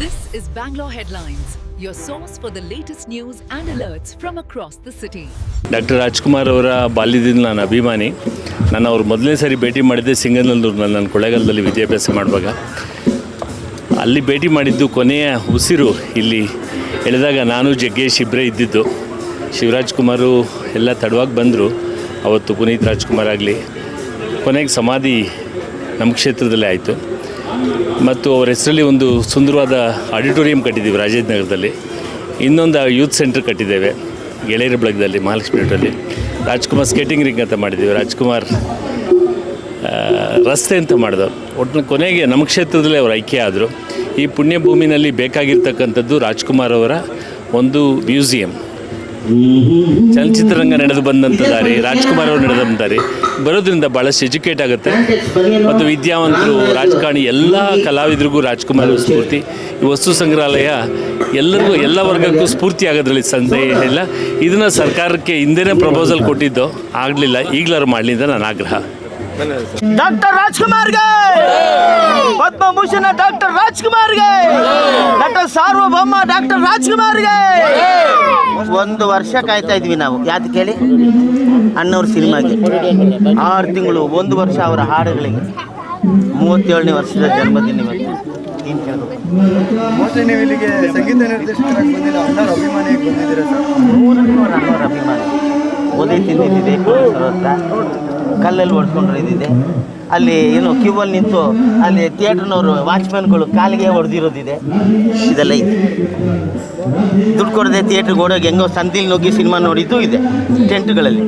This is Bangalore Headlines, your source for the latest news and alerts from across the city. Doctor Rajkumar ಅವರ ಬಾಲ್ಯದಿಂದ ನಾನು ಅಭಿಮಾನಿ. ನಾನು ಅವ್ರು ಮೊದಲನೇ ಸಾರಿ ಭೇಟಿ ಮಾಡಿದ್ದೆ ಸಿಂಗನಲ್ಲೂರಿನಲ್ಲಿ, ನಾನು ಕೊಳ್ಳೇಗಾಲದಲ್ಲಿ ವಿದ್ಯಾಭ್ಯಾಸ ಮಾಡುವಾಗ. ಅಲ್ಲಿ ಭೇಟಿ ಮಾಡಿದ್ದು ಕೊನೆಯ ಉಸಿರು ಇಲ್ಲಿ ಎಳೆದಾಗ ನಾನು ಜಗ್ಗೇಶ್ ಇಬ್ಬರೇ ಇದ್ದಿದ್ದು. ಶಿವರಾಜ್ ಕುಮಾರು ಎಲ್ಲ ತಡವಾಗಿ ಬಂದರು. ಅವತ್ತು ಪುನೀತ್ ರಾಜ್ಕುಮಾರ್ ಆಗಲಿ ಕೊನೆಗೆ ಸಮಾಧಿ ನಮ್ಮ ಕ್ಷೇತ್ರದಲ್ಲೇ ಆಯಿತು. ಮತ್ತು ಅವರ ಹೆಸರಲ್ಲಿ ಒಂದು ಸುಂದರವಾದ ಆಡಿಟೋರಿಯಂ ಕಟ್ಟಿದ್ದೀವಿ ರಾಜೇಂದ್ರನಗರದಲ್ಲಿ. ಇನ್ನೊಂದು ಯೂತ್ ಸೆಂಟರ್ ಕಟ್ಟಿದ್ದೇವೆ ಗೆಳೆಯರ ಬಳಗದಲ್ಲಿ ಮಹಾಲಕ್ಷ್ಮೀನಲ್ಲಿ. ರಾಜ್ಕುಮಾರ್ ಸ್ಕೇಟಿಂಗ್ ರಿಂಗ್ ಅಂತ ಮಾಡಿದ್ದೀವಿ. ರಾಜ್ಕುಮಾರ್ ರಸ್ತೆ ಅಂತ ಮಾಡಿದವರು. ಒಟ್ಟು ಕೊನೆಗೆ ನಮ್ಮ ಕ್ಷೇತ್ರದಲ್ಲೇ ಅವರು ಐಕ್ಯ ಆದರು. ಈ ಪುಣ್ಯಭೂಮಿನಲ್ಲಿ ಬೇಕಾಗಿರ್ತಕ್ಕಂಥದ್ದು ರಾಜ್ಕುಮಾರ್ ಅವರ ಒಂದು ಮ್ಯೂಸಿಯಂ. ಚಲನಚಿತ್ರರಂಗ ನಡೆದು ಬಂದಂಥ ದಾರಿ, ರಾಜ್ಕುಮಾರ್ ಅವರು ನಡೆದ ದಾರಿ ಬರೋದ್ರಿಂದ ಭಾಳಷ್ಟು ಎಜುಕೇಟ್ ಆಗುತ್ತೆ. ಮತ್ತು ವಿದ್ಯಾವಂತರು, ರಾಜಕಾರಣಿ, ಎಲ್ಲ ಕಲಾವಿದರಿಗೂ ರಾಜ್ಕುಮಾರ್ ಸ್ಫೂರ್ತಿ. ಈ ವಸ್ತು ಸಂಗ್ರಹಾಲಯ ಎಲ್ಲರಿಗೂ, ಎಲ್ಲ ವರ್ಗಕ್ಕೂ ಸ್ಫೂರ್ತಿ ಆಗೋದ್ರಲ್ಲಿ ಸಂದೇಹ ಇಲ್ಲ. ಇದನ್ನು ಸರ್ಕಾರಕ್ಕೆ ಹಿಂದೆನೇ ಪ್ರಪೋಸಲ್ ಕೊಟ್ಟಿದ್ದು, ಆಗಲಿಲ್ಲ. ಈಗಲಾರು ಮಾಡಲಿ ಅಂತ ನನ್ನ ಆಗ್ರಹ. ಡಾಕ್ಟರ್ ರಾಜ್ಕುಮಾರ್ಗೆ ಪದ್ಮಭೂಷಣ, ಡಾಕ್ಟರ್ ರಾಜ್ಕುಮಾರ್ಗೆ, ಡಾಕ್ಟರ್ ಸಾರ್ವಭೌಮ ಡಾಕ್ಟರ್ ರಾಜ್ಕುಮಾರ್ಗೆ. 1 ವರ್ಷ ಕಾಯ್ತಾ ಇದ್ವಿ ನಾವು. ಯಾವ್ದು ಕೇಳಿ? ಅಣ್ಣವ್ರ ಸಿನಿಮಾಗೆ 6 ತಿಂಗಳು, 1 ವರ್ಷ ಅವರ ಹಾಡುಗಳಿಗೆ. 37ನೇ ವರ್ಷದ ಜನ್ಮದಿನ ಇವತ್ತು. ಏನು ಕೇಳಬೇಕು? ನೀವು ಇಲ್ಲಿಗೆ ಸಂಗೀತ ನಿರ್ದೇಶಕರಾಗಿ ಬಂದಿಲ್ಲ, ಅಣ್ಣವ್ರ ಅಭಿಮಾನಿಯಾಗಿ ಬಂದಿದ್ದೀರಾ ಸರ್? ಅಣ್ಣವ್ರ ಅಭಿಮಾನಿ. ಓದಿ ತಿಂದಿದ್ದಿದೆ ಕಲ್ಲಲ್ಲಿ ಹೊಡ್ಕೊಂಡ್ರೆ ಇದ್ದಿದೆ. ಅಲ್ಲಿ ಏನು ಕ್ಯೂವಲ್ಲಿ ನಿಂತು ಅಲ್ಲಿ ಥಿಯೇಟ್ರ್ನವರು ವಾಚ್ಮ್ಯಾನ್ಗಳು ಕಾಲಿಗೆ ಹೊಡೆದಿರೋದಿದೆ. ಇದೆಲ್ಲ ಇದೆ. ದುಡ್ಡು ಕೊಡದೆ ಥಿಯೇಟ್ರಿಗೆ ಓಡೋಗಿ ಹೆಂಗೋ ಸಂತಿಲ್ ನುಗ್ಗಿ ಸಿನಿಮಾ ನೋಡಿದ್ದು ಇದೆ ಟೆಂಟ್ಗಳಲ್ಲಿ.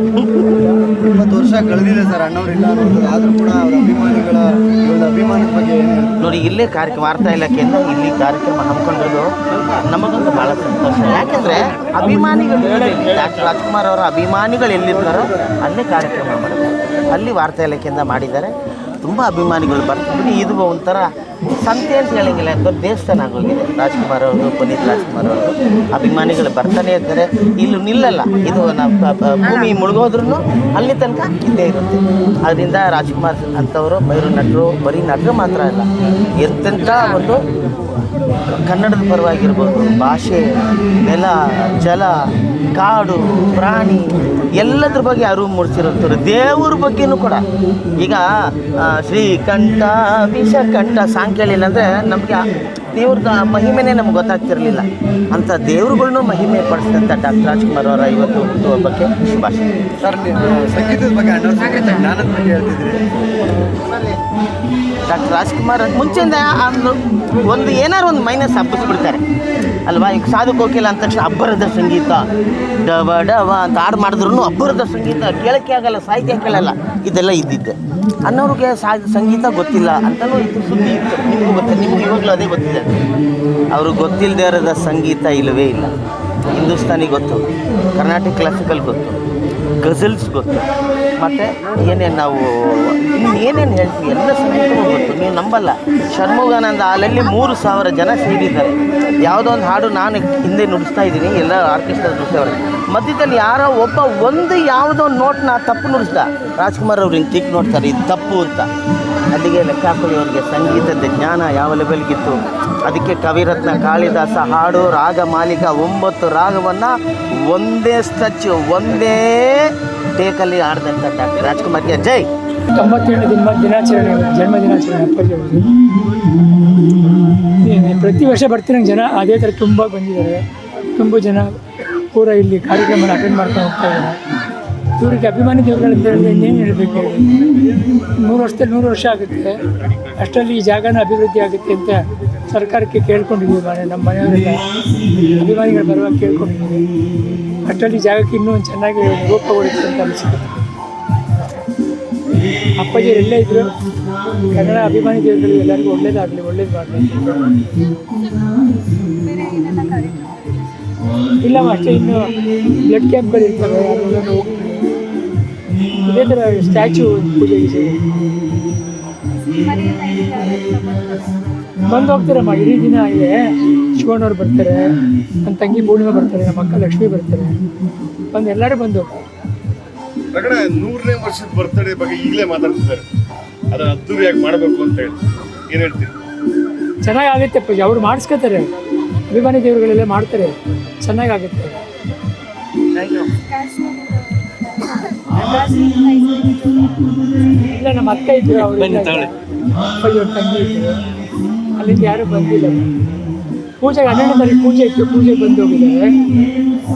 20 ವರ್ಷ ಕಳೆದಿದೆ ಸರ್ ಅಣ್ಣವ್ರಿಲ್ಲ ಅನ್ನೋದು. ಆದರೂ ಕೂಡ ಅವರ ಅಭಿಮಾನದ ಬಗ್ಗೆ ನೋಡಿ, ಇಲ್ಲೇ ಕಾರ್ಯಕ್ರಮ ವಾರ್ತಾ ಇಲಾಖೆಯಿಂದ ಇಲ್ಲಿ ಕಾರ್ಯಕ್ರಮ ಹಮ್ಮಿಕೊಂಡಿರೋದು ನಮಗೊಂದು ಭಾಳ ಸಂತೋಷ. ಯಾಕೆಂದರೆ ಅಭಿಮಾನಿಗಳು ಡಾಕ್ಟರ್ ರಾಜ್ಕುಮಾರ್ ಅವರ ಅಭಿಮಾನಿಗಳು ಎಲ್ಲಿರ್ತಾರೋ ಅಲ್ಲೇ ಕಾರ್ಯಕ್ರಮ ಮಾಡೋದು. ಅಲ್ಲಿ ವಾರ್ತಾ ಇಲಾಖೆಯಿಂದ ಮಾಡಿದ್ದಾರೆ. ತುಂಬ ಅಭಿಮಾನಿಗಳು ಬರ್ತಿದ್ವಿ. ಇದು ಒಂಥರ ಸಂತೆ ಅಂತ ಹೇಳಂಗಿಲ್ಲ, ಯಾಕಂದ್ರೆ ದೇವಸ್ಥಾನ ಆಗೋಗಿದೆ. ರಾಜ್ಕುಮಾರ್ ಅವ್ರದ್ದು, ಪುನೀತ್ ರಾಜ್ಕುಮಾರ್ ಅವ್ರದ್ದು ಅಭಿಮಾನಿಗಳು ಬರ್ತಾನೆ ಇರ್ತಾರೆ. ಇಲ್ಲಿ ನಿಲ್ಲಲ್ಲ. ಇದು ನಮ್ಮ ಭೂಮಿ ಮುಳುಗೋದ್ರೂ ಅಲ್ಲಿ ತನಕ ಇದ್ದೇ ಇರುತ್ತೆ. ಅದರಿಂದ ರಾಜ್ಕುಮಾರ್ ಅಂಥವರು ಬೈರು ನಟರು, ಬರೀ ನಟರು ಮಾತ್ರ ಅಲ್ಲ, ಎಂತೆಂಥ ಒಂದು ಕನ್ನಡದ ಪರವಾಗಿರ್ಬೋದು, ಭಾಷೆ, ನೆಲ, ಜಲ, ಕಾಡು, ಪ್ರಾಣಿ ಎಲ್ಲದ್ರ ಬಗ್ಗೆ ಅರಿವು ಮೂಡಿಸಿರುತ್ತಾರೆ. ದೇವ್ರ ಬಗ್ಗೆನೂ ಕೂಡ. ಈಗ ಶ್ರೀಕಂಠ ವಿಷಕಂಠ ಸಾಂಗ್ ಕೇಳಿಲ್ಲ ಅಂದರೆ ನಮಗೆ ದೇವ್ರದ ಮಹಿಮೆನೇ ನಮ್ಗೆ ಗೊತ್ತಾಗ್ತಿರಲಿಲ್ಲ. ಅಂಥ ದೇವ್ರುಗಳ್ನೂ ಮಹಿಮೆ ಪಡಿಸಿದಂಥ ಡಾಕ್ಟರ್ ರಾಜ್ಕುಮಾರ್ ಅವರ ಇವತ್ತು ಹುಟ್ಟುಹಬ್ಬಕ್ಕೆ ಶುಭಾಶಯ. ಸರ್, ಸಂಗೀತದ ಬಗ್ಗೆ ಅಣ್ಣವ್ರ ಸಂಗೀತ ಜ್ಞಾನದ ಬಗ್ಗೆ ಹೇಳ್ತಿದ್ರಿ. ಡಾಕ್ಟರ್ ರಾಜ್ಕುಮಾರ್ ಮುಂಚೆಯಿಂದ ಒಂದು ಏನಾರು ಒಂದು ಮೈನಸ್ ಹಬ್ಬಿಸ್ಬಿಡ್ತಾರೆ ಅಲ್ವಾ? ಈಗ ಸಾಧು ಕೋಕಿಲ ಅಂದ ತಕ್ಷಣ ಅಬ್ಬರದ ಸಂಗೀತ, ಡವ ಡವ ಅಂತ ಹಾಡು ಮಾಡಿದ್ರು ಅಬ್ಬರದ ಸಂಗೀತ ಕೇಳೋಕ್ಕೆ ಆಗಲ್ಲ, ಸಾಹಿತ್ಯ ಕೇಳಲ್ಲ. ಇದೆಲ್ಲ ಇದ್ದಿದ್ದೆ. ಅನ್ನೋರಿಗೆ ಸಂಗೀತ ಗೊತ್ತಿಲ್ಲ ಅಂತಲೂ ಇದು ಸುದ್ದಿ ಇತ್ತು. ನಿಮಗೂ ಗೊತ್ತಿಲ್ಲ, ನಿಮ್ಗೆ ಇವಾಗಲೂ ಅದೇ ಗೊತ್ತಿದೆ. ಅವ್ರಿಗೆ ಗೊತ್ತಿಲ್ಲದೆ ಇರೋದ ಸಂಗೀತ ಇಲ್ಲವೇ ಇಲ್ಲ. ಹಿಂದೂಸ್ತಾನಿ ಗೊತ್ತು, ಕರ್ನಾಟಕ ಕ್ಲಾಸಿಕಲ್ ಗೊತ್ತು, ಗಜಲ್ಸ್ ಗೊತ್ತು, ಮತ್ತು ಏನೇನು ನಾವು ಏನೇನು ಹೇಳ್ತೀವಿ ಎಲ್ಲ ಸಂಗೀತವೂ ಗೊತ್ತು. ನೀವು ನಂಬಲ್ಲ, ಷಣ್ಮುಗಾನಂದ ಹಾಲಲ್ಲಿ 3000 ಜನ ಸೇರಿದ್ದಾರೆ. ಯಾವುದೋ ಒಂದು ಹಾಡು ನಾನು ಹಿಂದೆ ನುಡಿಸ್ತಾ ಇದ್ದೀನಿ, ಎಲ್ಲ ಆರ್ಕೆಸ್ಟ್ರಾ ನುಡಿಸ್ತೇವ್ರೆ. ಮಧ್ಯದಲ್ಲಿ ಯಾರೋ ಒಬ್ಬ ಒಂದು ಯಾವುದೋ ನೋಟ್ನ ತಪ್ಪು ನುಡಿಸ್ದ. ರಾಜ್ಕುಮಾರ್ ಅವ್ರು ಹಿಂಗೆ ತಿಕ್ ನೋಡ್ತಾರೆ, ಇದು ತಪ್ಪು ಅಂತ. ಅಲ್ಲಿಗೆ ಲೆಕ್ಕ ಹಾಕೊಳ್ಳಿ ಅವ್ರಿಗೆ ಸಂಗೀತದ ಜ್ಞಾನ ಯಾವ ಲೆವೆಲ್ಗಿತ್ತು. ಅದಕ್ಕೆ ಕವಿರತ್ನ ಕಾಳಿದಾಸ ಹಾಡು ರಾಗ ಮಾಲಿಕ 9 ರಾಗವನ್ನು ಒಂದೇ ಸ್ಟಚ್, ಒಂದೇ ಟೇಕಲ್ಲಿ ಆಡಿದಂಥ ಡಾಕ್ಟರ್ ರಾಜ್ಕುಮಾರ್ಗೆ ಜೈ. 97ನೇ ದಿನಾಚರಣೆ, ಜನ್ಮ ದಿನಾಚರಣೆ ಅಪ್ಪಾಜಿ ಅವ್ರದ್ದು. ಪ್ರತಿ ವರ್ಷ ಬರ್ತಿರಂಗೆ ಜನ ಅದೇ ಥರ ತುಂಬ ಬಂದಿದ್ದಾರೆ. ತುಂಬ ಜನ ಪೂರ ಇಲ್ಲಿ ಕಾರ್ಯಕ್ರಮ ಅಟೆಂಡ್ ಮಾಡ್ಕೊಂಡು ಹೋಗ್ತಾ ಇದ್ದಾರೆ. ಇವ್ರಿಗೆ ಅಭಿಮಾನಿ ದೇವರುಗಳಂತ ಹೇಳಿದ್ರೆ ಇನ್ನೇನು ಹೇಳಬೇಕು ಹೇಳಿ. 100 ವರ್ಷದಲ್ಲಿ 100 ವರ್ಷ ಆಗುತ್ತೆ. ಅಷ್ಟರಲ್ಲಿ ಈ ಜಾಗನ ಅಭಿವೃದ್ಧಿ ಆಗುತ್ತೆ ಅಂತ ಸರ್ಕಾರಕ್ಕೆ ಕೇಳ್ಕೊಂಡಿದ್ದೀವಿ. ನಮ್ಮ ಮನೆಯವರೆಲ್ಲ ಅಭಿಮಾನಿಗಳು ಬರುವಾಗ ಕೇಳ್ಕೊಂಡಿದ್ದೀವಿ. ಅಷ್ಟರಲ್ಲಿ ಜಾಗಕ್ಕೆ ಇನ್ನೂ ಚೆನ್ನಾಗಿ ರೂಪ ಕೊಡುತ್ತೆ ಅಂತ ಅನಿಸುತ್ತೆ. ಅಪ್ಪಾಜಿಯರು ಎಲ್ಲೇ ಇದ್ದರು ಕನ್ನಡ ಅಭಿಮಾನಿ ದೇವರುಗಳು ಎಲ್ಲರಿಗೂ ಒಳ್ಳೇದಾಗಲಿ, ಒಳ್ಳೇದು ಮಾಡಲಿ. ಇಲ್ಲ ಅಷ್ಟೇ, ಇನ್ನು ಬ್ಲಡ್ ಕ್ಯಾಂಪ್ಗಳು ಇರ್ತವೆ, ಅದೆಲ್ಲ ಹೋಗ್ತೀವಿ. ಇದೇ ಥರ ಸ್ಟ್ಯಾಚ್ಯೂ ಪೂಜೆಗೆ ಬಂದು ಹೋಗ್ತಾರಮ್ಮ. ಇಡೀ ದಿನ ಇದೆ. ಶಿವಣ್ಣವ್ರು ಬರ್ತಾರೆ, ನನ್ನ ತಂಗಿ ಪೂರ್ಣಿಮಾ ಬರ್ತಾರೆ, ನಮ್ಮ ಅಕ್ಕ ಲಕ್ಷ್ಮಿ ಬರ್ತಾರೆ. ಬಂದು ಎಲ್ಲರೂ ಬಂದು ಹೋಗ್ತಾರೆ. 100ನೇ ವರ್ಷದ ಬರ್ತಡೇ ಬಗ್ಗೆ ಈಗಲೇ ಮಾತಾಡ್ತಿದ್ದಾರೆ. ಅದನ್ನು ಅದ್ದೂರಿಯಾಗಿ ಮಾಡಬೇಕು ಅಂತ ಹೇಳಿ ಏನು ಹೇಳ್ತೀರಿ? ಚೆನ್ನಾಗಾಗುತ್ತೆ ಪೂಜೆ, ಅವ್ರು ಮಾಡಿಸ್ಕೋತಾರೆ, ಅಭಿಮಾನಿ ದೇವರುಗಳೆಲ್ಲ ಮಾಡ್ತಾರೆ, ಚೆನ್ನಾಗಾಗುತ್ತೆ. ಇಲ್ಲ ನಮ್ಮ ಅಕ್ಕ ಇದ್ರು, ಅವ್ರು ಅಪ್ಪಾಜಿ ಅವ್ರ ತಂಗಿ ಇದ್ರು, ಅಲ್ಲಿಂದ ಯಾರೂ ಬಂದಿಲ್ಲ. ಪೂಜೆಗೆ 12ನೇ ತಾರೀಕು ಪೂಜೆ ಇತ್ತು, ಪೂಜೆ ಬಂದು ಹೋಗಿದ್ದಾರೆ.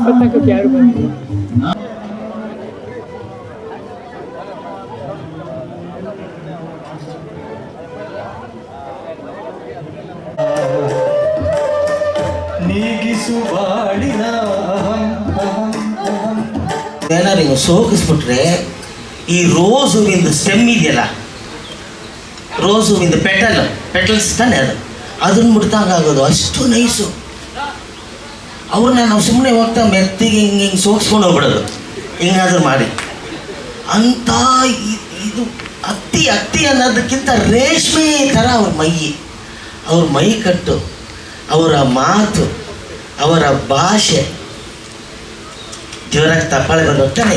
24ಕ್ಕೆ ಯಾರು ಬಂದಿಲ್ಲ. ಏನಾರು ನೀವು ಸೋಕಿಸ್ಬಿಟ್ರೆ ಈ ರೋಸ್ ಹೂವಿಂದ ಸ್ಟೆಮ್ ಇದೆಯಲ್ಲ, ರೋಸ್ ಹೂವಿಂದ ಪೆಟಲ್ಸ್ ತಾನೆ ಅದನ್ನು ಮುಟ್ದಂಗೆ ಆಗೋದು, ಅಷ್ಟು ನೈಸು. ಅವ್ರನ್ನ ನಾವು ಸುಮ್ಮನೆ ಹೋಗ್ತಾ ಮೆತ್ತಿಗೆ ಹಿಂಗೆ ಸೋಗಿಸ್ಕೊಂಡು ಹೋಗ್ಬಿಡೋದು, ಹಿಂಗಾದ್ರೂ ಮಾಡಿ. ಅಂಥ ಇದು ಅತ್ತಿ ಅನ್ನೋದಕ್ಕಿಂತ ರೇಷ್ಮೆ ಥರ ಅವ್ರ ಮೈ ಕಟ್ಟು, ಅವರ ಮಾತು, ಅವರ ಭಾಷೆ ಜೋರಾಗಿ ತಪ್ಪಾಳೆ ಬಂದೋಗ್ತಾನೆ.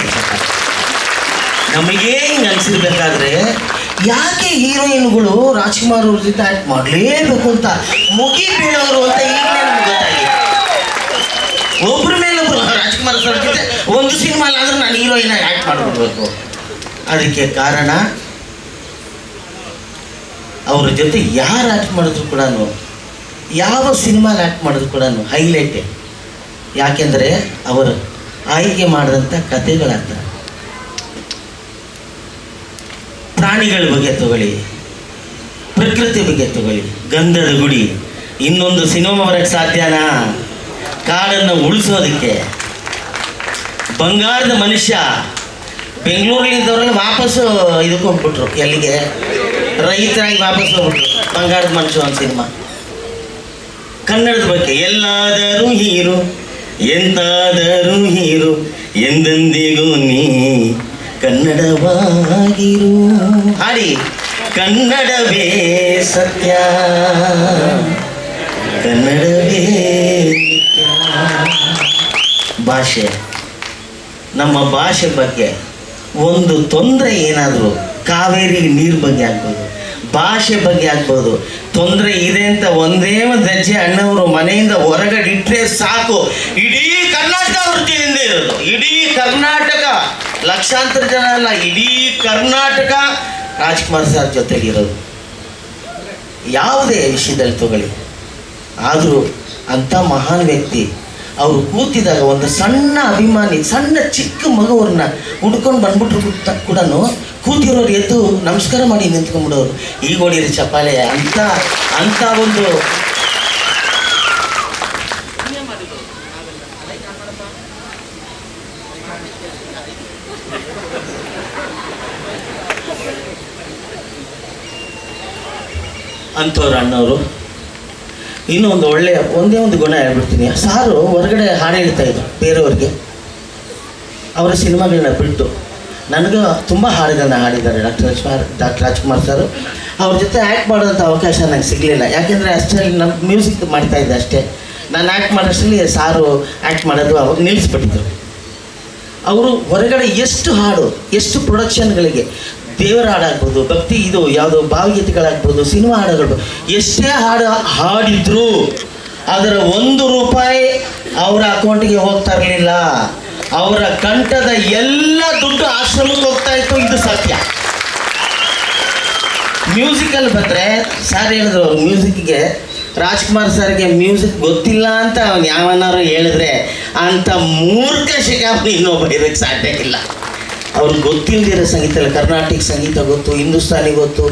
ನಮಗೇ ಹಿಂಗೆ ಅನಿಸಿರ್ಬೇಕಾದ್ರೆ ಯಾಕೆ ಹೀರೋಯಿನ್ಗಳು ರಾಜ್ಕುಮಾರ್ ಅವ್ರ ಜೊತೆ ಆ್ಯಕ್ಟ್ ಮಾಡಲೇಬೇಕು ಅಂತ ಮುಗಿ ಬೀಳೋರು ಅಂತ ಈಗಲೇ ನಮ್ಗೆ ಗೊತ್ತಾಗಿದೆ. ಒಬ್ಬರ ಮೇಲೊಬ್ರು ರಾಜ್ಕುಮಾರ್ ಸರ್ ಜೊತೆ ಒಂದು ಸಿನಿಮಾಲಾದ್ರೂ ನಾನು ಹೀರೋಯಿನ್ ಆ್ಯಕ್ಟ್ ಮಾಡಿಬಿಡ್ಬೇಕು. ಅದಕ್ಕೆ ಕಾರಣ ಅವ್ರ ಜೊತೆ ಯಾರು ಆ್ಯಕ್ಟ್ ಮಾಡಿದ್ರು ಕೂಡ, ಯಾವ ಸಿನಿಮಾಲಿ ಆ್ಯಕ್ಟ್ ಮಾಡಿದ್ರು ಕೂಡ ಹೈಲೈಟೇ. ಯಾಕೆಂದರೆ ಅವರು ಆಯ್ಕೆ ಮಾಡಿದಂಥ ಕಥೆಗಳಾಗ್ತವೆ. ಪ್ರಾಣಿಗಳ ಬಗ್ಗೆ ತಗೊಳ್ಳಿ, ಪ್ರಕೃತಿ ಬಗ್ಗೆ ತಗೊಳ್ಳಿ, ಗಂಧದ ಗುಡಿ, ಇನ್ನೊಂದು ಸಿನಿಮಾ ಬರೋಕ್ಕೆ ಸಾಧ್ಯನಾ? ಕಾಡನ್ನು ಉಳಿಸೋದಕ್ಕೆ ಬಂಗಾರದ ಮನುಷ್ಯ. ಬೆಂಗಳೂರಲ್ಲಿದ್ದವರೆಲ್ಲ ವಾಪಸ್ಸು ಇದಕ್ಕೆ ಹೋಗ್ಬಿಟ್ರು, ಎಲ್ಲಿಗೆ? ರೈತರಾಗಿ ವಾಪಸ್ ಹೋಗ್ಬಿಟ್ರು. ಬಂಗಾರದ ಮನುಷ್ಯ ಒಂದು ಸಿನಿಮಾ. ಕನ್ನಡದ ಬಗ್ಗೆ ಎಲ್ಲಾದರೂ ಹೀರೋ, ಎಂತಾದರೂ ಹೀರೋ, ಎಂದೆಂದಿಗೂ ನೀ ಕನ್ನಡವಾಗಿರು ಹಾಡಿ. ಕನ್ನಡವೇ ಸತ್ಯ, ಕನ್ನಡವೇ ನಿತ್ಯ. ಭಾಷೆ, ನಮ್ಮ ಭಾಷೆ ಬಗ್ಗೆ ಒಂದು ತೊಂದರೆ ಏನಾದರೂ, ಕಾವೇರಿ ನೀರು ಬಗ್ಗೆ ಆಗ್ಬೋದು, ಭಾಷೆ ಬಗ್ಗೆ ಆಗ್ಬೋದು, ತೊಂದರೆ ಇದೆ ಅಂತ ಒಂದೇ ಒಂದು ಹೆಜ್ಜೆ ಅಣ್ಣವರು ಮನೆಯಿಂದ ಹೊರಗಡೆ ಇಟ್ಟರೆ ಸಾಕು, ಇಡೀ ಕರ್ನಾಟಕ ವೃತ್ತಿಯಿಂದ ಇರೋದು. ಇಡೀ ಕರ್ನಾಟಕ, ಲಕ್ಷಾಂತರ ಜನ ಅಲ್ಲ, ಇಡೀ ಕರ್ನಾಟಕ ರಾಜ್ಕುಮಾರ್ ಸರ್ ಜೊತೆಗಿರೋದು. ಯಾವುದೇ ವಿಷಯದಲ್ಲಿ ತಗೊಳ್ಳಿ, ಆದರೂ ಅಂಥ ಮಹಾನ್ ವ್ಯಕ್ತಿ ಅವರು ಕೂತಿದಾಗ ಒಂದು ಸಣ್ಣ ಅಭಿಮಾನಿ, ಸಣ್ಣ ಚಿಕ್ಕ ಮಗುವ್ರನ್ನ ಹುಡ್ಕೊಂಡು ಬಂದ್ಬಿಟ್ರು ಕೂಡ ಕೂತಿರೋರು ಎದ್ದು ನಮಸ್ಕಾರ ಮಾಡಿ ನಿಂತ್ಕೊಂಡ್ಬಿಡೋರು. ಈಗ ಹೊಡೀರಿ ಚಪ್ಪಾಳೆ ಅಂತ ಒಂದು ಅಂಥವ್ರು ಅಣ್ಣವರು. ಇನ್ನೂ ಒಂದು ಒಳ್ಳೆಯ ಒಂದೇ ಒಂದು ಗುಣ ಹೇಳ್ಬಿಡ್ತೀನಿ. ಸಾರು ಹೊರಗಡೆ ಹಾಡು ಹೇಳ್ತಾಯಿದ್ರು ಬೇರೆಯವ್ರಿಗೆ, ಅವರ ಸಿನಿಮಾಗಳನ್ನ ಬಿಟ್ಟು. ನನಗೂ ತುಂಬ ಹಾಡುಗಳನ್ನ ಹಾಡಿದ್ದಾರೆ ಡಾಕ್ಟರ್ ರಾಜ್ಕುಮಾರ್ ಸರ್. ಅವ್ರ ಜೊತೆ ಆ್ಯಕ್ಟ್ ಮಾಡೋಂಥ ಅವಕಾಶ ನನಗೆ ಸಿಗಲಿಲ್ಲ. ಯಾಕೆಂದರೆ ಅಷ್ಟರಲ್ಲಿ ನಮ್ಮ ಮ್ಯೂಸಿಕ್ ಮಾಡ್ತಾಯಿದ್ದೆ ಅಷ್ಟೇ. ನಾನು ಆ್ಯಕ್ಟ್ ಮಾಡೋಷ್ಟರಲ್ಲಿ ಸಾರು ಆ್ಯಕ್ಟ್ ಮಾಡೋದು ಅವಾಗ ನಿಲ್ಲಿಸ್ಬಿಟ್ಟಿದ್ರು. ಅವರು ಹೊರಗಡೆ ಎಷ್ಟು ಹಾಡು, ಎಷ್ಟು ಪ್ರೊಡಕ್ಷನ್ಗಳಿಗೆ, ದೇವರ ಹಾಡಾಗ್ಬೋದು, ಭಕ್ತಿ ಇದು ಯಾವುದೋ ಭಾವಗೀತೆಗಳಾಗ್ಬೋದು, ಸಿನಿಮಾ ಹಾಡುಗಳು, ಎಷ್ಟೇ ಹಾಡು ಹಾಡಿದ್ರು ಅದರ ₹1 ಅವರ ಅಕೌಂಟಿಗೆ ಹೋಗ್ತಾ ಇರಲಿಲ್ಲ. ಅವರ ಕಂಠದ ಎಲ್ಲ ದುಡ್ಡು ಆಶ್ರಮಕ್ಕೆ ಹೋಗ್ತಾ ಇತ್ತು. ಇದು ಸತ್ಯ. ಮ್ಯೂಸಿಕಲ್ಲಿ ಬಂದರೆ ಸರ್ ಹೇಳಿದ್ರು, ಅವ್ರು ಮ್ಯೂಸಿಕ್ಗೆ ರಾಜ್ಕುಮಾರ್ ಸರ್ಗೆ ಮ್ಯೂಸಿಕ್ ಗೊತ್ತಿಲ್ಲ ಅಂತ ಅವ್ನು ಯಾವನಾರು ಹೇಳಿದ್ರೆ ಅಂಥ ಮೂರ್ಖ ಶಿಕಾಮಿ ಇನ್ನೊಬ್ಬ ಇರೋಕ್ಕೆ ಸಾಧ್ಯ ಇಲ್ಲ. ಅವ್ರಿಗೆ ಗೊತ್ತಿಲ್ಲದಿರೋ ಸಂಗೀತ ಇಲ್ಲ. ಕರ್ನಾಟಕ ಸಂಗೀತ ಗೊತ್ತು, ಹಿಂದೂಸ್ತಾನಿ ಗೊತ್ತು,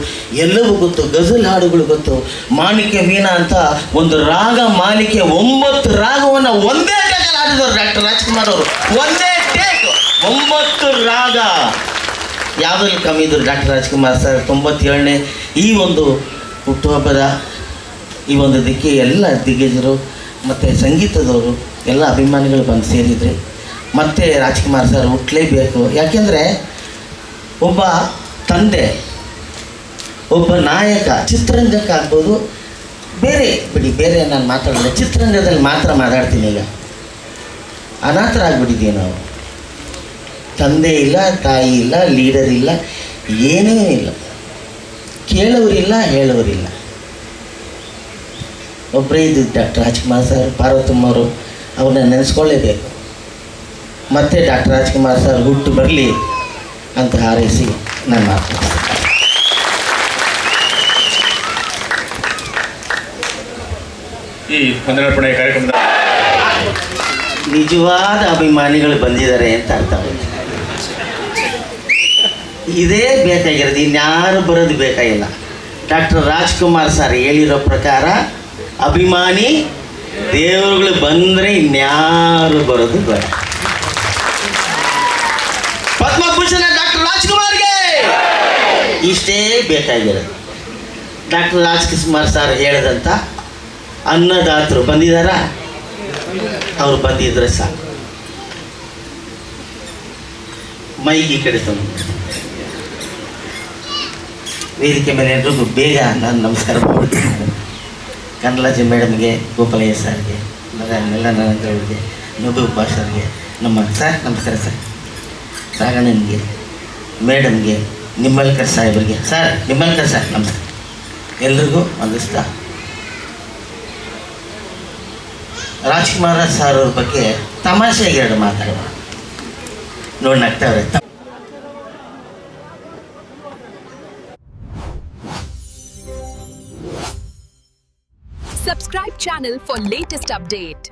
ಎಲ್ಲವೂ ಗೊತ್ತು, ಗಜಲ್ ಹಾಡುಗಳು ಗೊತ್ತು. ಮಾಣಿಕ್ಯ ವೀಣಾ ಅಂತ ಒಂದು ರಾಗ ಮಾಲಿಕೆ 9 ರಾಗವನ್ನು ಒಂದೇ ಟೇಕಲ್ಲಿ ಹಾಡಿದವರು ಡಾಕ್ಟರ್ ರಾಜ್ಕುಮಾರ್ ಅವರು. ಒಂದೇ ಟೇಕ್ 9 ರಾಗ. ಯಾವುದ್ರಲ್ಲಿ ಕಮ್ಮಿ ಇದ್ರು ಡಾಕ್ಟರ್ ರಾಜ್ಕುಮಾರ್ ಸರ್. 97ನೇ ಈ ಒಂದು ಹುಟ್ಟುಹಬ್ಬದ ಈ ಒಂದು ದಿಕ್ಕೆ ಎಲ್ಲ ದಿಗ್ಗಜರು ಮತ್ತು ಸಂಗೀತದವರು ಎಲ್ಲ ಅಭಿಮಾನಿಗಳು ಬಂದು ಸೇರಿದ್ರಿ. ಮತ್ತು ರಾಜ್ಕುಮಾರ್ ಸರ್ ಹುಟ್ಟಲೇಬೇಕು. ಯಾಕೆಂದರೆ ಒಬ್ಬ ತಂದೆ, ಒಬ್ಬ ನಾಯಕ, ಚಿತ್ರರಂಗಕ್ಕಾಗ್ಬೋದು, ಬೇರೆ ಬಿಡಿ, ಬೇರೆ ನಾನು ಮಾತಾಡಲ್ಲ, ಚಿತ್ರರಂಗದಲ್ಲಿ ಮಾತ್ರ ಮಾತಾಡ್ತೀನಿ. ಈಗ ಅನಾಥರಾಗ್ಬಿಟ್ಟಿದ್ದೀವಿ ನಾವು. ತಂದೆ ಇಲ್ಲ, ತಾಯಿ ಇಲ್ಲ, ಲೀಡರ್ ಇಲ್ಲ, ಏನೇನಿಲ್ಲ, ಕೇಳೋರಿಲ್ಲ, ಹೇಳೋರಿಲ್ಲ. ಒಬ್ಬರೇ ಇದ್ದಿದ್ದು ಡಾಕ್ಟರ್ ರಾಜ್ಕುಮಾರ್ ಸರ್, ಪಾರ್ವತಮ್ಮ ಅವರು, ಅವ್ರನ್ನ ನೆನೆಸ್ಕೊಳ್ಳೇಬೇಕು. ಮತ್ತೆ ಡಾಕ್ಟರ್ ರಾಜ್ಕುಮಾರ್ ಸರ್ ಹುಟ್ಟು ಬರಲಿ ಅಂತ ಹಾರೈಸಿ ನಾನು ಮಾತು. ಈ ವಂದನಾರ್ಪಣೆ ಕಾರ್ಯಕ್ರಮದ ನಿಜವಾದ ಅಭಿಮಾನಿಗಳು ಬಂದಿದ್ದಾರೆ ಅಂತ ಅರ್ಥ ಆಗುತ್ತೆ. ಇದೇ ಬೇಕಾಗಿರೋದು, ಇನ್ಯಾರು ಬರೋದು ಬೇಕಾಗಿಲ್ಲ. ಡಾಕ್ಟರ್ ರಾಜ್ಕುಮಾರ್ ಸರ್ ಹೇಳಿರೋ ಪ್ರಕಾರ ಅಭಿಮಾನಿ ದೇವರುಗಳು ಬಂದರೆ ಇನ್ಯಾರು ಬರೋದು ಬೇಡ. ಪದ್ಮಭೂಷಣ ಡಾಕ್ಟರ್ ರಾಜ್ಕುಮಾರ್ಗೆ ಇಷ್ಟೇ ಬೇಕಾಗಿರೋದು. ಡಾಕ್ಟರ್ ರಾಜ್ಕುಮಾರ್ ಸರ್ ಹೇಳಿದಂಥ ಅನ್ನದಾತರು ಬಂದಿದ್ದಾರಾ? ಅವ್ರು ಬಂದಿದ್ರೆ ಸಾಕು. ಮೈಕ್ ಈ ಕಡೆ ತಂದು ವೇದಿಕೆ ಮೇಲೆ ಎಲ್ರಿಗೂ ಬೇಗ ನಾನು ನಮಸ್ಕಾರ ಮಾಡ್ತೀನಿ. ಕನ್ನಡಜಿ ಮೇಡಮ್ಗೆ, ಗೋಪಾಲಯ್ಯ ಸರ್ಗೆ, ಎಲ್ಲ ನನಗೆ, ನಬಿ ಭಾಷರ್ಗೆ, ನಮ್ಮ ಸರ್ ನಮಸ್ಕಾರ ಸರ್, ರಾಘಣ್ಣನಿಗೆ, ಮೇಡಮ್ಗೆ, ನಿಮ್ಮಲ್ಕರ್ ಸಾಹೇಬ್ರಿಗೆ, ಸರ್ ನಿಮ್ಮಲ್ಕರ್ ಸರ್ ನಮಸ್ಕಾರ, ಎಲ್ರಿಗೂ ವಂದಿಸ್ತಾ ರಾಜ್ಕುಮಾರ್ ಸರ್ ಅವ್ರ ಬಗ್ಗೆ ತಮಾಷೆಗೆ ಎರಡು ಮಾತಾಡೋಣ. ನೋಡಿ ನಗ್ತಾವ್ರೆ. Subscribe channel for latest update.